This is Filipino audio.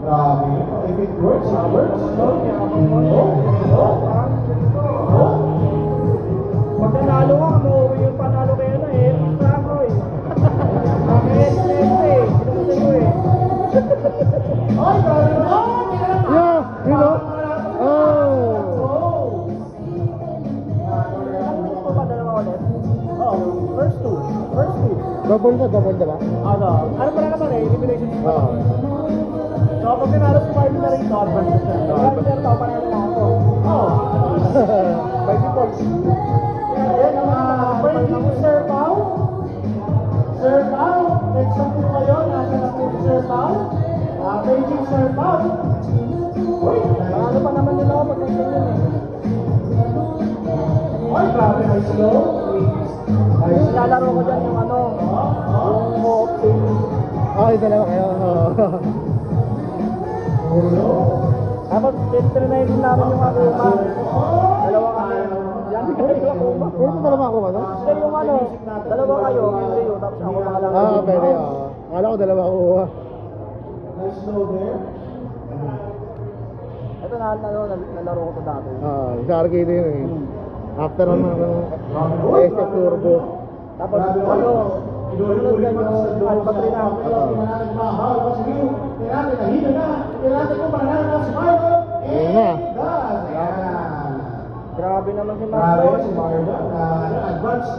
Grabe. If it works, it works. Pag nanalo ka, mauwi yung panalo kayo na eh. Basta ako eh. Bakit? Eh, sinasabi ko eh. Ay, grabe na. Yeah, you know? Oh! Ano pa ba dalawa ulit? Oo, first two. Double diba? Ano pa na naman eh, elimination spot. Oo. So, pag nanalo si Marvin na rito, advance na siya. Kaya sir, tao pa na lang ako. Oo. By default. Then, breaking Sir Pao. Sir Pao, next na po kayo. Nasa na po si Sir Pao. Breaking Sir Pao. Uy, Ano pa naman nila ako pag nagganyan eh. ay, grabe, high slow. High slow. Nilalaro ko dyan yung ano, yung co-op team. Okay, dalawa kayo. Tapos, tinry din namin yung Akuma. Dalawa kami. Yan, kayo Akuma. Pwede mo dalawa ako ba, no? Sila yung ano, dalawa kayo, Andrew, tapos ako lang. Pwede, oo. Akala ko dalawa ako. High slow there. Ito nalaro ko to dati. Sa arcade yun eh. After ng SF Turbo. Tapos ano, sunod yan yung Alpha 3 na. Yun na. Grabe naman si Grabe Marlon. si Marlon. Advance